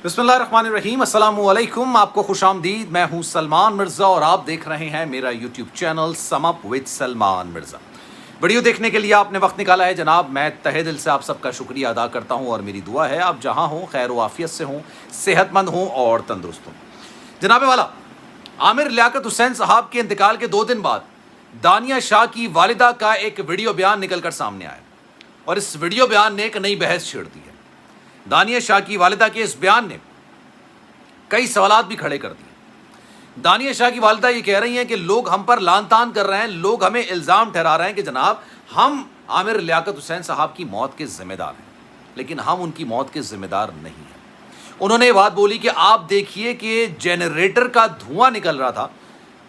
बिस्मिल्लाहिर्रहमानिर्रहीम, अस्सलामु अलैकुम। आपको खुश आमदीद। मैं हूँ सलमान मिर्ज़ा और आप देख रहे हैं मेरा YouTube channel sum up with Salman Mirza. Video देखने के लिए आपने वक्त निकाला है जनाब, मैं तहे दिल से आप सबका शुक्रिया अदा करता हूँ और मेरी दुआ है आप जहाँ हों खैर व आफियत से हों, सेहतमंद हों और तंदुरुस्त हों। जनाब वाला, आमिर लियाकत हुसैन साहब के इंतकाल के 2 दिन बाद दानिया शाह की वालिदा का एक वीडियो बयान निकल कर सामने आया और इस वीडियो बयान ने एक नई बहस छेड़ दी है। दानिया शाह की वालिदा के इस बयान ने कई सवालात भी खड़े कर दिए। दानिया शाह की वालिदा ये कह रही हैं कि लोग हम पर लान तान कर रहे हैं, लोग हमें इल्ज़ाम ठहरा रहे हैं कि जनाब हम आमिर लियाकत हुसैन साहब की मौत के ज़िम्मेदार हैं, लेकिन हम उनकी मौत के ज़िम्मेदार नहीं हैं। उन्होंने ये बात बोली कि आप देखिए कि जनरेटर का धुआं निकल रहा था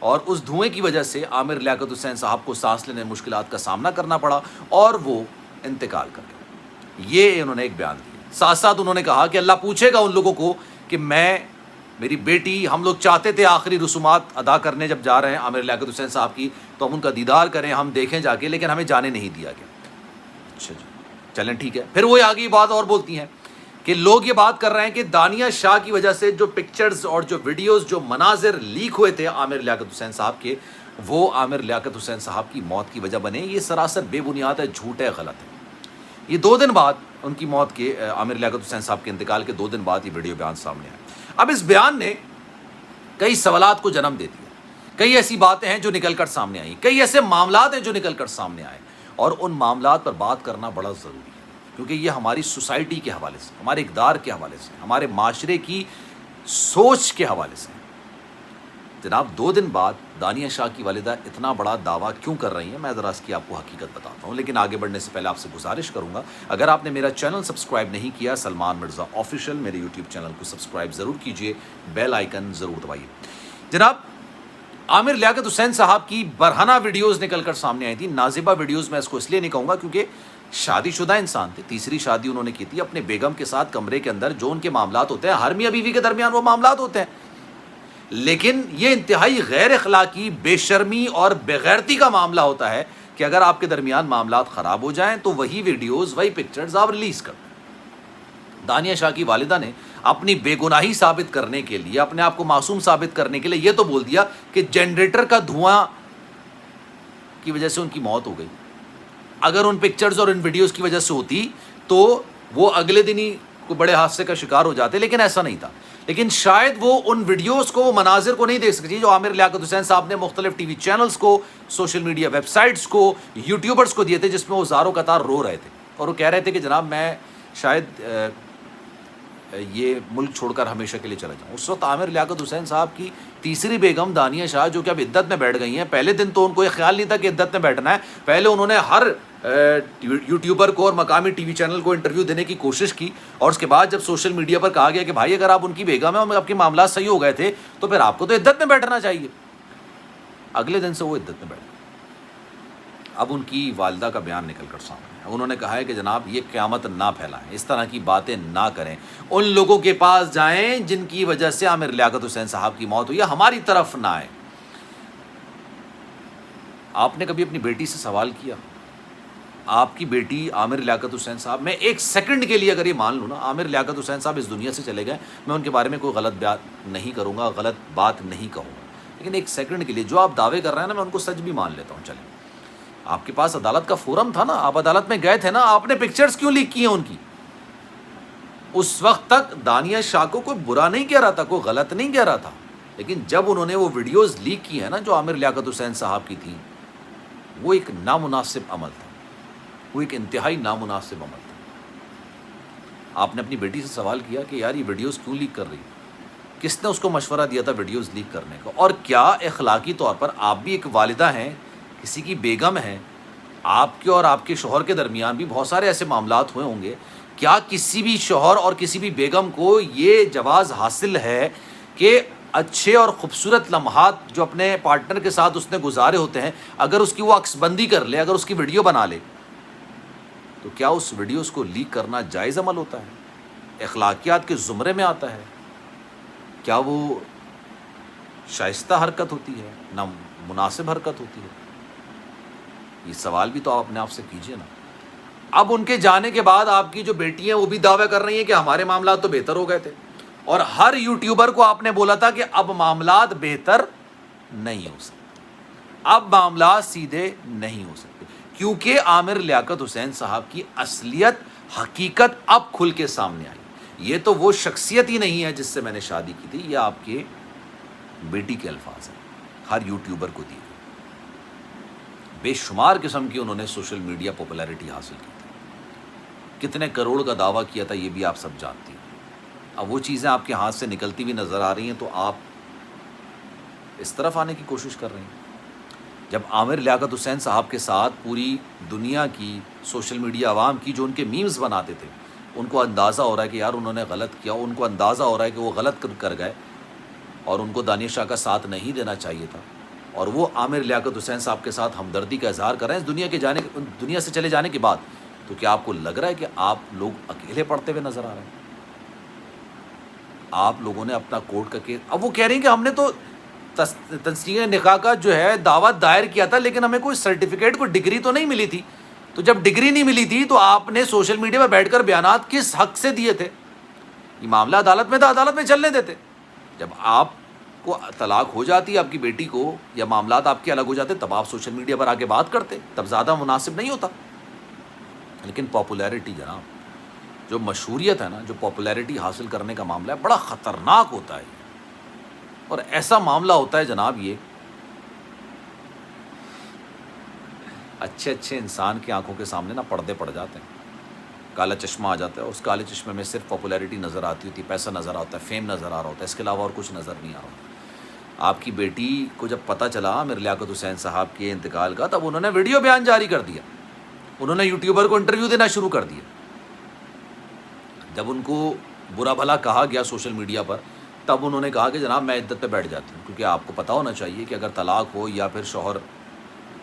और उस धुएं की वजह से आमिर लियाकत हुसैन साहब को सांस लेने में मुश्किलात का सामना करना पड़ा और वो इंतकाल कर गए। ये उन्होंने एक बयान दिया। साथ साथ उन्होंने कहा कि अल्लाह पूछेगा उन लोगों को कि मेरी बेटी, हम लोग चाहते थे आखिरी रसूमात अदा करने जब जा रहे हैं आमिर लियाकत हुसैन साहब की, तो हम उनका दीदार करें, हम देखें जाके, लेकिन हमें जाने नहीं दिया गया। अच्छा जी, चलें ठीक है। फिर वो आगे बात और बोलती हैं कि लोग ये बात कर रहे हैं कि दानिया शाह की वजह से जो पिक्चर्स और जो वीडियोस, जो मनाजिर लीक हुए थे आमिर लियाकत हुसैन साहब के, वो आमिर लियाकत हुसैन साहब की मौत की वजह बने। ये सरासर बेबुनियाद है, झूठ है, गलत है। ये 2 दिन बाद उनकी मौत के, आमिर लियाकत हुसैन साहब के इंतकाल के 2 दिन बाद ये वीडियो बयान सामने आया। अब इस बयान ने कई सवालात को जन्म दे दिया। कई ऐसी बातें हैं जो निकल कर सामने आई, कई ऐसे मामलात हैं जो निकल कर सामने आए और उन मामलात पर बात करना बड़ा ज़रूरी है, क्योंकि ये हमारी सोसाइटी के हवाले से, हमारे इक़दार के हवाले से, हमारे माशरे की सोच के हवाले से। जनाब 2 दिन बाद दानिया शाह की वालिदा इतना बड़ा दावा क्यों कर रही हैं, मैं ज़रा इसकी आपको हकीकत बताता हूँ। लेकिन आगे बढ़ने से पहले आपसे गुजारिश करूँगा, अगर आपने मेरा चैनल सब्सक्राइब नहीं किया, सलमान मिर्ज़ा ऑफिशियल, मेरे यूट्यूब चैनल को सब्सक्राइब ज़रूर कीजिए, बेल आइकन ज़रूर दबाइए। जनाब आमिर लियाकत हुसैन साहब की बरहना वीडियोज़ निकल कर सामने आई थी। नाजिबा वीडियोज़ मैं इसको इसलिए नहीं कहूँगा क्योंकि शादीशुदा इंसान थे, तीसरी शादी उन्होंने की थी अपने बेगम के साथ कमरे के अंदर। जो उनके मामलात होते हैं हर मियाँ बीवी के दरमियान, वो मामलात होते हैं, लेकिन ये इंतहाई गैर अखलाकी, बेशर्मी और बेगैरती का मामला होता है कि अगर आपके दरमियान मामलात ख़राब हो जाएं तो वही वीडियोज़, वही पिक्चर्स आप रिलीज़ कर दें। दानिया शाह की वालिदा ने अपनी बेगुनाही साबित करने के लिए, अपने आप को मासूम साबित करने के लिए ये तो बोल दिया कि जनरेटर का धुआं की वजह से उनकी मौत हो गई। अगर उन पिक्चर्स और इन वीडियोज़ की वजह से होती तो वो अगले दिन ही कोई बड़े हादसे का शिकार हो जाते, लेकिन ऐसा नहीं था। लेकिन शायद वो उन वीडियोस को, वो मनाजिर को नहीं देख सकती जो आमिर लियाकत हुसैन साहब ने मुख्तलिफ टीवी चैनल्स को, सोशल मीडिया वेबसाइट्स को, यूट्यूबर्स को दिए थे, जिसमें वो ज़ारो कतार रो रहे थे और वो कह रहे थे कि जनाब मैं शायद ये मुल्क छोड़कर हमेशा के लिए चला जाऊँ। उस वक्त आमिर लियाकत हुसैन साहब की तीसरी बेगम दानिया शाह, जो कि अब इद्दत में बैठ गई हैं, पहले दिन तो उनको ये ख्याल नहीं था कि इद्दत में बैठना है। पहले उन्होंने हर यूट्यूबर को और मकामी टीवी चैनल को इंटरव्यू देने की कोशिश की और उसके बाद जब सोशल मीडिया पर कहा गया कि भाई अगर आप उनकी बेगम है और आपके मामला सही हो गए थे तो फिर आपको तो इद्दत में बैठना चाहिए, अगले दिन से वो इद्दत में बैठ गए। अब उनकी वालिदा का बयान निकल कर सामने है। उन्होंने कहा है कि जनाब ये क़यामत ना फैलाएं, इस तरह की बातें ना करें, उन लोगों के पास जाएं जिनकी वजह से आमिर लियाकत हुसैन साहब की मौत हुई, हमारी तरफ ना आए। आपने कभी अपनी बेटी से सवाल किया, आपकी बेटी आमिर लियाकत हुसैन साहब, मैं 1 सेकंड के लिए अगर ये मान लूँ ना आमिर लियाकत हुसैन साहब इस दुनिया से चले गए, मैं उनके बारे में कोई गलत बात नहीं करूँगा, गलत बात नहीं कहूँगा, लेकिन 1 सेकंड के लिए जो आप दावे कर रहे हैं ना, मैं उनको सच भी मान लेता हूँ। चलिए, आपके पास अदालत का फोरम था ना, आप अदालत में गए थे ना, आपने पिक्चर्स क्यों लीक की हैं उनकी? उस वक्त तक दानिया शाह को कोई बुरा नहीं कह रहा था, कोई गलत नहीं कह रहा था, लेकिन जब उन्होंने वो वीडियोस लीक की है ना जो आमिर लियाकत हुसैन साहब की थी, वो एक नामुनासिब अमल था, वो एक इंतहाई नामुनासिब अमल था। आपने अपनी बेटी से सवाल किया कि यार ये वीडियोस क्यों लीक कर रही है? किसने उसको मशवरा दिया था वीडियोस लीक करने का? और क्या अखलाकी तौर पर आप भी एक वालिदा हैं, किसी की बेगम हैं, आपके और आपके शौहर के दरमियान भी बहुत सारे ऐसे मामलात हुए होंगे, क्या किसी भी शौहर और किसी भी बेगम को ये जवाज़ हासिल है कि अच्छे और ख़ूबसूरत लम्हात जो अपने पार्टनर के साथ उसने गुजारे होते हैं, अगर उसकी वो अक्सबंदी कर ले, अगर उसकी वीडियो बना ले, तो क्या उस वीडियोस को लीक करना जायज़ अमल होता है? अखलाकियात के ज़ुमरे में आता है? क्या वो शाइस्ता हरकत होती है, ना मुनासिब हरकत होती है? ये सवाल भी तो आप अपने आप से कीजिए ना। अब उनके जाने के बाद आपकी जो बेटी हैं वो भी दावा कर रही हैं कि हमारे मामला तो बेहतर हो गए थे, اور ہر یوٹیوبر کو آپ نے بولا تھا کہ اب معاملات بہتر نہیں ہو سکتے، اب معاملات سیدھے نہیں ہو سکتے، کیونکہ عامر لیاقت حسین صاحب کی اصلیت، حقیقت اب کھل کے سامنے آئی۔ یہ تو وہ شخصیت ہی نہیں ہے جس سے میں نے شادی کی تھی، یہ آپ کے بیٹی کے الفاظ ہیں، ہر یوٹیوبر کو دی گئی۔ بے شمار قسم کی انہوں نے سوشل میڈیا پاپولیرٹی حاصل کی تھی، کتنے کروڑ کا دعویٰ کیا تھا یہ بھی آپ سب جانتی ہیں۔ اب وہ چیزیں آپ کے ہاتھ سے نکلتی ہوئی نظر آ رہی ہیں تو آپ اس طرف آنے کی کوشش کر رہے ہیں۔ جب عامر لیاقت حسین صاحب کے ساتھ پوری دنیا کی سوشل میڈیا عوام کی جو ان کے میمز بناتے تھے، ان کو اندازہ ہو رہا ہے کہ یار انہوں نے غلط کیا، ان کو اندازہ ہو رہا ہے کہ وہ غلط کر گئے اور ان کو دانیہ شاہ کا ساتھ نہیں دینا چاہیے تھا، اور وہ عامر لیاقت حسین صاحب کے ساتھ ہمدردی کا اظہار کر رہے ہیں دنیا سے چلے جانے کے بعد، تو کیا آپ کو لگ رہا ہے کہ آپ لوگ اکیلے پڑھتے ہوئے نظر آ رہے ہیں؟ آپ لوگوں نے اپنا کورٹ کا کیس، اب وہ کہہ رہی ہیں کہ ہم نے تو تنسیق نکاح کا جو ہے دعویٰ دائر کیا تھا، لیکن ہمیں کوئی سرٹیفکیٹ، کوئی ڈگری تو نہیں ملی تھی۔ تو جب ڈگری نہیں ملی تھی تو آپ نے سوشل میڈیا پر بیٹھ کر بیانات کس حق سے دیے تھے؟ یہ معاملہ عدالت میں تھا، عدالت میں چلنے دیتے۔ جب آپ کو طلاق ہو جاتی آپ کی بیٹی کو، یا معاملات آپ کے الگ ہو جاتے، تب آپ سوشل میڈیا پر آ کے بات کرتے، تب زیادہ مناسب نہیں ہوتا؟ لیکن پاپولیرٹی جناب، جو مشہوریت ہے نا، جو پاپولیرٹی حاصل کرنے کا معاملہ ہے، بڑا خطرناک ہوتا ہے، اور ایسا معاملہ ہوتا ہے جناب، یہ اچھے انسان کی آنکھوں کے سامنے نا پردے پڑ جاتے ہیں، کالا چشمہ آ جاتا ہے، اس کالے چشمے میں صرف پاپولیرٹی نظر آتی ہوتی ہے، پیسہ نظر آتا ہے، فیم نظر آ رہا ہوتا ہے، اس کے علاوہ اور کچھ نظر نہیں آ رہا۔ آپ کی بیٹی کو جب پتہ چلا عامر لیاقت حسین صاحب کے انتقال کا، تب انہوں نے ویڈیو بیان جاری کر دیا، انہوں نے یوٹیوبر کو انٹرویو دینا شروع کر دیا۔ جب ان کو برا بھلا کہا گیا سوشل میڈیا پر، تب انہوں نے کہا کہ جناب میں عدت پہ بیٹھ جاتی ہوں، کیونکہ آپ کو پتہ ہونا چاہیے کہ اگر طلاق ہو یا پھر شوہر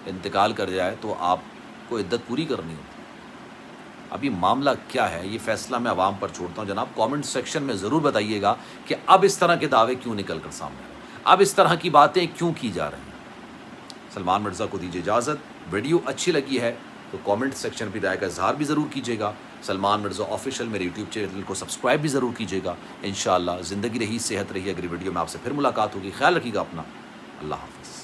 انتقال کر جائے تو آپ کو عدت پوری کرنی ہوتی ہے۔ اب یہ معاملہ کیا ہے، یہ فیصلہ میں عوام پر چھوڑتا ہوں جناب۔ کامنٹ سیکشن میں ضرور بتائیے گا کہ اب اس طرح کے دعوے کیوں نکل کر سامنے آئے، اب اس طرح کی باتیں کیوں کی جا رہی ہیں۔ سلمان مرزا کو دیجیے اجازت۔ ویڈیو اچھی لگی ہے تو کامنٹ سیکشن پہ رائے کا اظہار بھی ضرور کیجیے گا۔ سلمان مرزا آفیشیل میرے یوٹیوب چینل کو سبسکرائب بھی ضرور کیجیے گا۔ انشاءاللہ زندگی رہی، صحت رہی، اگلی ویڈیو میں آپ سے پھر ملاقات ہوگی۔ خیال رکھیے گا اپنا، اللہ حافظ۔